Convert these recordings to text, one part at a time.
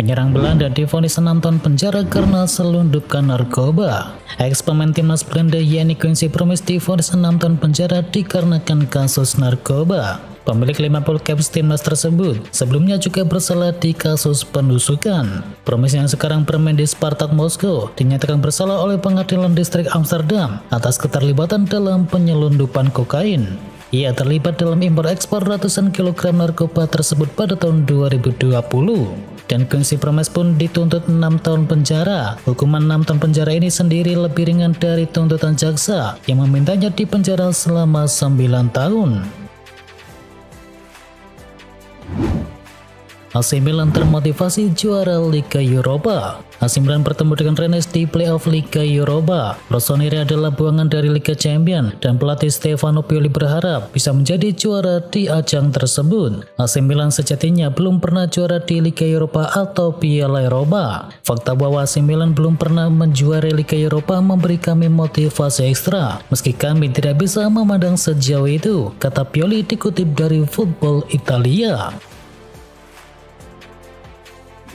Penyerang Belanda divonis 6 tahun penjara karena selundupkan narkoba. Ex-pemain timnas Belanda Yannick Quincy Promes divonis 6 tahun penjara dikarenakan kasus narkoba. Pemilik 50 caps timnas tersebut sebelumnya juga bersalah di kasus penusukan. Promes yang sekarang bermain di Spartak Moskow dinyatakan bersalah oleh pengadilan distrik Amsterdam atas keterlibatan dalam penyelundupan kokain. Ia terlibat dalam impor ekspor ratusan kilogram narkoba tersebut pada tahun 2020. Dan Quincy Promes pun dituntut 6 tahun penjara. Hukuman 6 tahun penjara ini sendiri lebih ringan dari tuntutan jaksa yang memintanya di penjara selama 9 tahun. AC Milan termotivasi juara Liga Eropa. AC Milan bertemu dengan Rennes di playoff Liga Eropa. Rossoneri adalah buangan dari Liga Champions dan pelatih Stefano Pioli berharap bisa menjadi juara di ajang tersebut. AC Milan sejatinya belum pernah juara di Liga Eropa atau Piala Eropa. Fakta bahwa AC Milan belum pernah menjuarai Liga Eropa memberi kami motivasi ekstra, meski kami tidak bisa memandang sejauh itu, kata Pioli dikutip dari Football Italia.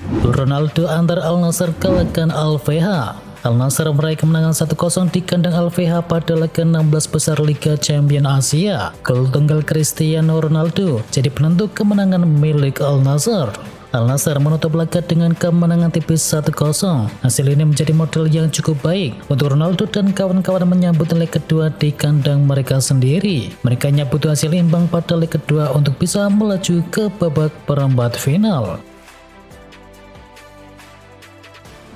Ronaldo antar Al Nassr kalahkan Al-Fayha. Al Nassr meraih kemenangan 1-0 di kandang Al-Fayha pada laga 16 besar Liga Champions Asia. Gol tunggal Cristiano Ronaldo jadi penentu kemenangan milik Al Nassr. Al Nassr menutup laga dengan kemenangan tipis 1-0. Hasil ini menjadi modal yang cukup baik untuk Ronaldo dan kawan-kawan menyambut leg kedua di kandang mereka sendiri. Mereka hanya butuh hasil imbang pada leg kedua untuk bisa melaju ke babak perempat final.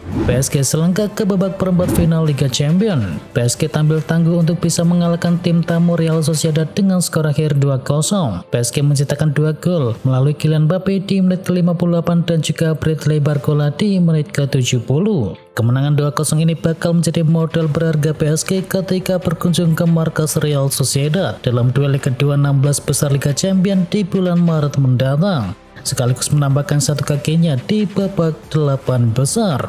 PSG selangkah ke babak perempat final Liga Champions. PSG tampil tangguh untuk bisa mengalahkan tim tamu Real Sociedad dengan skor akhir 2-0. PSG menciptakan 2 gol melalui Kylian Mbappe di menit ke-58 dan juga Bradley Barcola di menit ke-70. Kemenangan 2-0 ini bakal menjadi modal berharga PSG ketika berkunjung ke markas Real Sociedad dalam duel kedua 16 besar Liga Champions di bulan Maret mendatang, sekaligus menambahkan satu kakinya di babak 8 besar.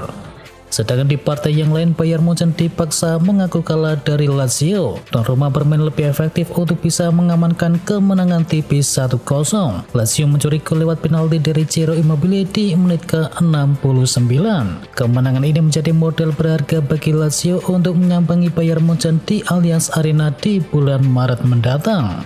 Sedangkan di partai yang lain, Bayern Munchen dipaksa mengaku kalah dari Lazio. Tuan rumah bermain lebih efektif untuk bisa mengamankan kemenangan tipis 1-0. Lazio mencuri gol lewat penalti dari Ciro Immobile di menit ke-69. Kemenangan ini menjadi modal berharga bagi Lazio untuk menyambangi Bayern Munchen di Allianz Arena di bulan Maret mendatang.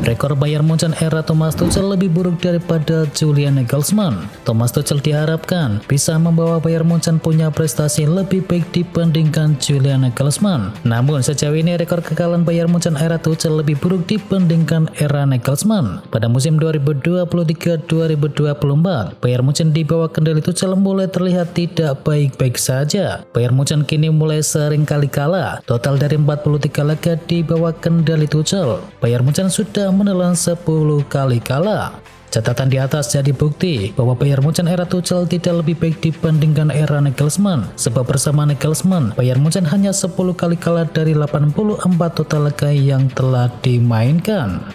Rekor Bayern Munchen era Thomas Tuchel lebih buruk daripada Julian Nagelsmann. Thomas Tuchel diharapkan bisa membawa Bayern Munchen punya prestasi lebih baik dibandingkan Julian Nagelsmann. Namun sejauh ini rekor kekalahan Bayern Munchen era Tuchel lebih buruk dibandingkan era Nagelsmann. Pada musim 2023-2024, Bayern Munchen di bawah kendali Tuchel mulai terlihat tidak baik-baik saja. Bayern Munchen kini mulai sering kali kalah. Total dari 43 laga di bawah kendali Tuchel, Bayern Munchen sudah menelan 10 kali kalah. Catatan di atas jadi bukti bahwa Bayern Munchen era Tuchel tidak lebih baik dibandingkan era Nagelsmann, sebab bersama Nagelsmann, Bayern Munchen hanya 10 kali kalah dari 84 total laga yang telah dimainkan.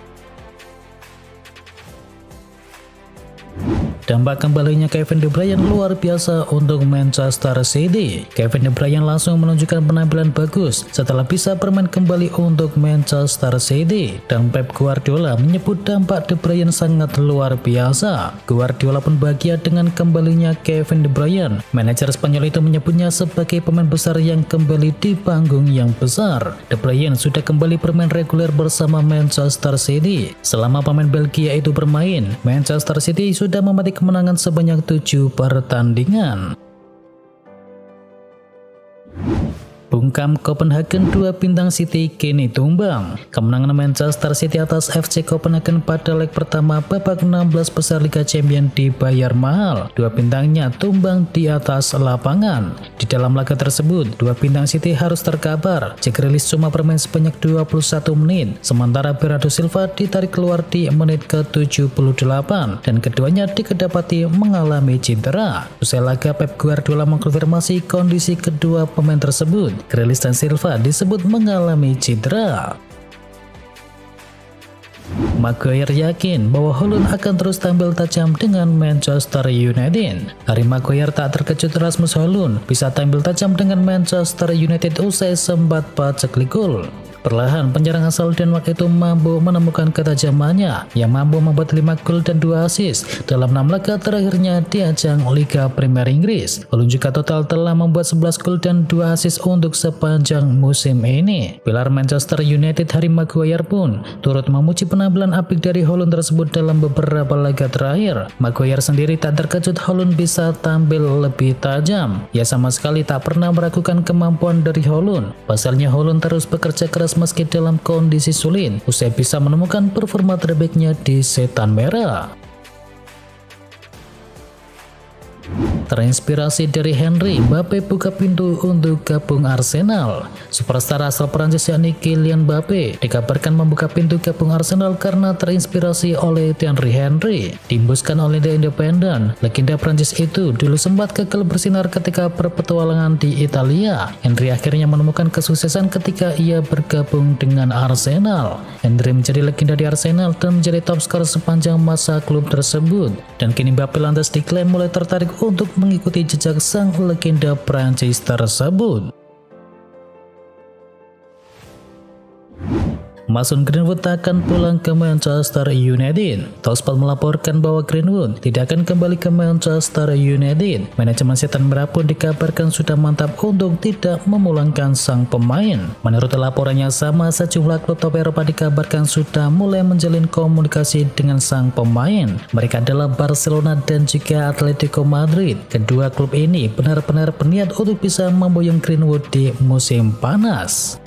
Dampak kembalinya Kevin De Bruyne luar biasa untuk Manchester City. Kevin De Bruyne langsung menunjukkan penampilan bagus setelah bisa bermain kembali untuk Manchester City. Dan Pep Guardiola menyebut dampak De Bruyne sangat luar biasa. Guardiola pun bahagia dengan kembalinya Kevin De Bruyne. Manajer Spanyol itu menyebutnya sebagai pemain besar yang kembali di panggung yang besar. De Bruyne sudah kembali bermain reguler bersama Manchester City. Selama pemain Belgia itu bermain, Manchester City sudah memetik kemenangan sebanyak 7 pertandingan. Bungkam Copenhagen 2 bintang City kini tumbang. Kemenangan Manchester City atas FC Copenhagen pada leg pertama babak 16 besar Liga Champions dibayar mahal. 2 bintangnya tumbang di atas lapangan. Di dalam laga tersebut, 2 bintang City harus terkabar. Jack Grealish cuma bermain sebanyak 21 menit, sementara Bernardo Silva ditarik keluar di menit ke-78 dan keduanya diketahui mengalami cedera. Usai laga, Pep Guardiola mengkonfirmasi kondisi kedua pemain tersebut. Grealish dan Silva disebut mengalami cedera. Maguire yakin bahwa Haaland akan terus tampil tajam dengan Manchester United. Harry Maguire tak terkejut Rasmus Haaland bisa tampil tajam dengan Manchester United usai sempat paceklik gol. Perlahan penyerang asal Denmark itu mampu menemukan ketajamannya yang mampu membuat 5 gol dan 2 assist dalam 6 laga terakhirnya di ajang Liga Premier Inggris. Holund juga total telah membuat 11 gol dan 2 assist untuk sepanjang musim ini. Pilar Manchester United Harry Maguire pun turut memuji penampilan apik dari Holund tersebut dalam beberapa laga terakhir. Maguire sendiri tak terkejut Holund bisa tampil lebih tajam. Ia sama sekali tak pernah meragukan kemampuan dari Holund. Pasalnya Holund terus bekerja keras meski dalam kondisi sulit, usai bisa menemukan performa terbaiknya di Setan Merah. Terinspirasi dari Henry, Mbappe buka pintu untuk gabung Arsenal. Superstar asal Prancis yakni Kylian Mbappe dikabarkan membuka pintu gabung Arsenal karena terinspirasi oleh Thierry Henry. Dihembuskan oleh The Independent, legenda Prancis itu dulu sempat gagal bersinar ketika berpetualangan di Italia. Henry akhirnya menemukan kesuksesan ketika ia bergabung dengan Arsenal. Henry menjadi legenda di Arsenal dan menjadi top skor sepanjang masa klub tersebut. Dan kini Mbappe lantas diklaim mulai tertarik untuk mengikuti jejak sang legenda Prancis tersebut. Mason Greenwood akan pulang ke Manchester United. Talksport melaporkan bahwa Greenwood tidak akan kembali ke Manchester United. Manajemen Setan Merah pun dikabarkan sudah mantap untuk tidak memulangkan sang pemain. Menurut laporannya sama, sejumlah klub top Eropa dikabarkan sudah mulai menjalin komunikasi dengan sang pemain. Mereka adalah Barcelona dan juga Atletico Madrid. Kedua klub ini benar-benar berniat untuk bisa memboyong Greenwood di musim panas.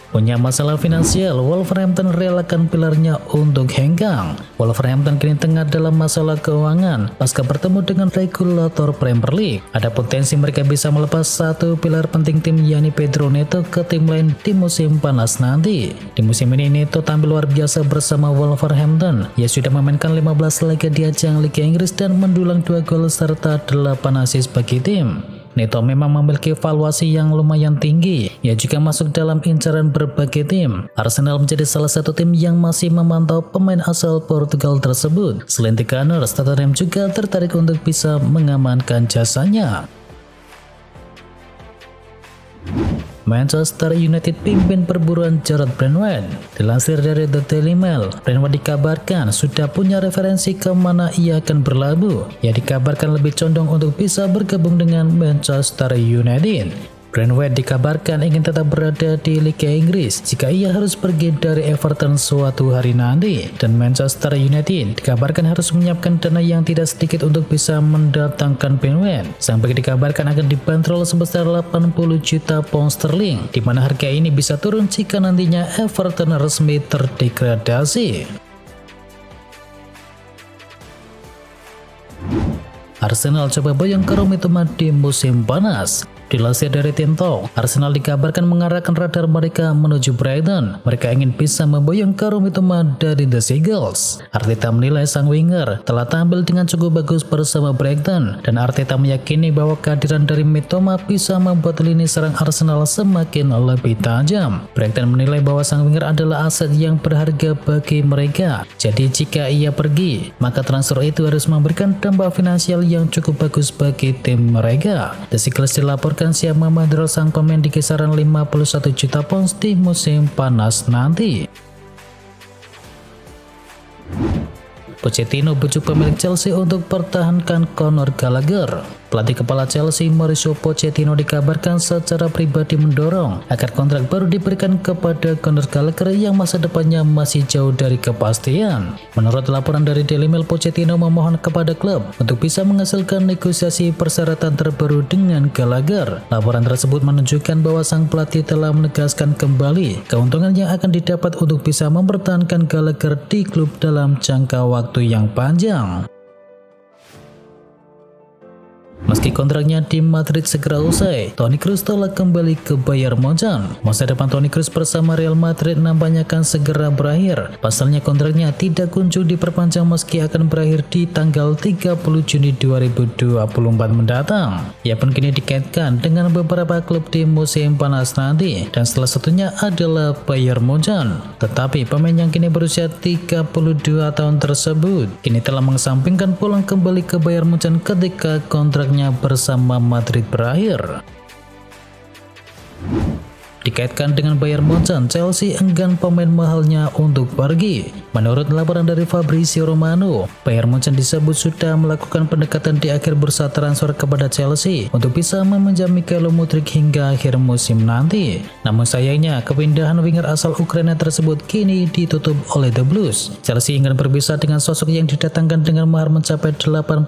Punya masalah finansial, Wolverhampton relakan pilarnya untuk hengkang. Wolverhampton kini tengah dalam masalah keuangan pasca bertemu dengan regulator Premier League. Ada potensi mereka bisa melepas satu pilar penting tim yakni Pedro Neto ke tim lain di musim panas nanti. Di musim ini Neto tampil luar biasa bersama Wolverhampton. Ia sudah memainkan 15 laga di ajang Liga Inggris dan mendulang 2 gol serta 8 assist bagi tim. Neto memang memiliki valuasi yang lumayan tinggi. Ia juga masuk dalam incaran berbagai tim. Arsenal menjadi salah satu tim yang masih memantau pemain asal Portugal tersebut. Selain The Gunners, Tottenham juga tertarik untuk bisa mengamankan jasanya. Manchester United pimpin perburuan Jarrad Brentwaite. Dilansir dari The Daily Mail, Brentwaite dikabarkan sudah punya referensi ke mana ia akan berlabuh. Ia dikabarkan lebih condong untuk bisa bergabung dengan Manchester United. Brentwaite dikabarkan ingin tetap berada di Liga Inggris jika ia harus pergi dari Everton suatu hari nanti, dan Manchester United dikabarkan harus menyiapkan dana yang tidak sedikit untuk bisa mendatangkan Brentwaite. Sang bek dikabarkan akan dibanderol sebesar 80 juta pound sterling, di mana harga ini bisa turun jika nantinya Everton resmi terdegradasi. Arsenal coba boyong Kaoru Mitoma di musim panas. Dilansir dari Tinto, Arsenal dikabarkan mengarahkan radar mereka menuju Brighton. Mereka ingin bisa memboyong Kaoru Mitoma dari The Seagulls. Arteta menilai sang winger telah tampil dengan cukup bagus bersama Brighton, dan Arteta meyakini bahwa kehadiran dari Mitoma bisa membuat lini serang Arsenal semakin lebih tajam. Brighton menilai bahwa sang winger adalah aset yang berharga bagi mereka. Jadi jika ia pergi, maka transfer itu harus memberikan dampak finansial yang cukup bagus bagi tim mereka. The Seagulls dilaporkan siap memanggil sang pemain di kisaran 51 juta pounds di musim panas nanti. Pochettino bujuk pemilik Chelsea untuk pertahankan Conor Gallagher. Pelatih kepala Chelsea Mauricio Pochettino dikabarkan secara pribadi mendorong agar kontrak baru diberikan kepada Conor Gallagher yang masa depannya masih jauh dari kepastian. Menurut laporan dari Daily Mail, Pochettino memohon kepada klub untuk bisa menghasilkan negosiasi persyaratan terbaru dengan Gallagher. Laporan tersebut menunjukkan bahwa sang pelatih telah menegaskan kembali keuntungan yang akan didapat untuk bisa mempertahankan Gallagher di klub dalam jangka waktu yang panjang. Meski kontraknya di Madrid segera usai, Toni Kroos telah kembali ke Bayern Munchen. Masa depan Toni Kroos bersama Real Madrid nampaknya akan segera berakhir. Pasalnya kontraknya tidak kunjung diperpanjang meski akan berakhir di tanggal 30 Juni 2024 mendatang. Ia pun kini dikaitkan dengan beberapa klub di musim panas nanti, dan salah satunya adalah Bayern Munchen. Tetapi pemain yang kini berusia 32 tahun tersebut kini telah mengesampingkan pulang kembali ke Bayern Munchen ketika kontraknya bersama Madrid berakhir. Dikaitkan dengan Bayern Munchen, Chelsea enggan pemain mahalnya untuk pergi. Menurut laporan dari Fabrizio Romano, Bayern Munchen disebut sudah melakukan pendekatan di akhir bursa transfer kepada Chelsea untuk bisa meminjam Mikhailo Mudryk hingga akhir musim nanti. Namun sayangnya, kepindahan winger asal Ukraina tersebut kini ditutup oleh The Blues. Chelsea ingin berpisah dengan sosok yang didatangkan dengan mahar mencapai 89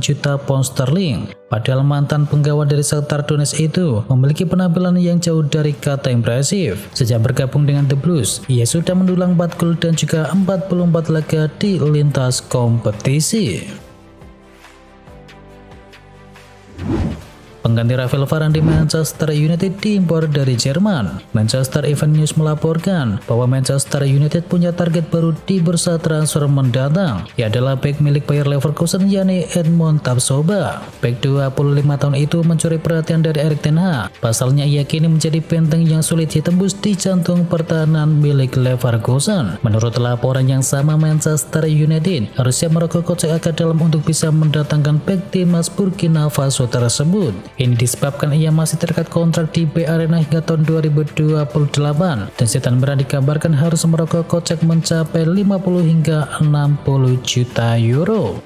juta pound sterling. Padahal mantan penggawa dari Shakhtar Donetsk itu memiliki penampilan yang jauh dari kata impresif. Sejak bergabung dengan The Blues, ia sudah mendulang 4 gol dan juga 44 laga di lintas kompetisi. Pengganti Rafael Varane di Manchester United diimpor dari Jerman. Manchester Evening News melaporkan bahwa Manchester United punya target baru di bursa transfer mendatang. Ia adalah bek milik Bayer Leverkusen, yakni Edmond Tapsoba. Bek 25 tahun itu mencuri perhatian dari Erik ten Hag. Pasalnya ia kini menjadi benteng yang sulit ditembus di jantung pertahanan milik Leverkusen. Menurut laporan yang sama, Manchester United harus siap merogoh kocek agak dalam untuk bisa mendatangkan bek timnas Burkina Faso tersebut. Ini disebabkan ia masih terikat kontrak di B Arena hingga tahun 2028 dan Setan Merah dikabarkan harus merogoh kocek mencapai 50 hingga 60 juta euro.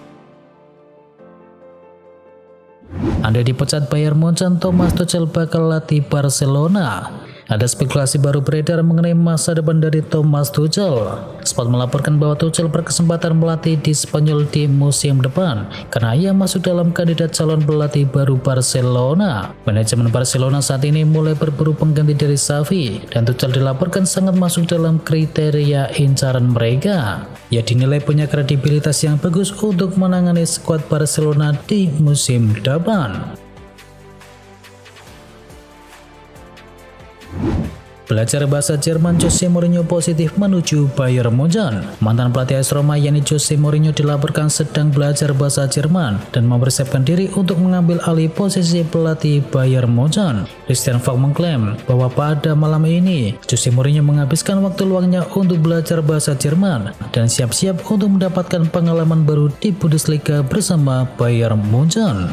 Andai dipecat Bayern Munchen, Thomas Tuchel bakal latih Barcelona. Ada spekulasi baru beredar mengenai masa depan dari Thomas Tuchel. Sport melaporkan bahwa Tuchel berkesempatan melatih di Spanyol di musim depan karena ia masuk dalam kandidat calon pelatih baru Barcelona. Manajemen Barcelona saat ini mulai berburu pengganti dari Xavi dan Tuchel dilaporkan sangat masuk dalam kriteria incaran mereka. Ia dinilai punya kredibilitas yang bagus untuk menangani skuad Barcelona di musim depan. Belajar bahasa Jerman, Jose Mourinho positif menuju Bayern Munchen. Mantan pelatih AS Roma yakni Jose Mourinho dilaporkan sedang belajar bahasa Jerman dan mempersiapkan diri untuk mengambil alih posisi pelatih Bayern Munchen. Christian Falk mengklaim bahwa pada malam ini Jose Mourinho menghabiskan waktu luangnya untuk belajar bahasa Jerman dan siap-siap untuk mendapatkan pengalaman baru di Bundesliga bersama Bayern Munchen.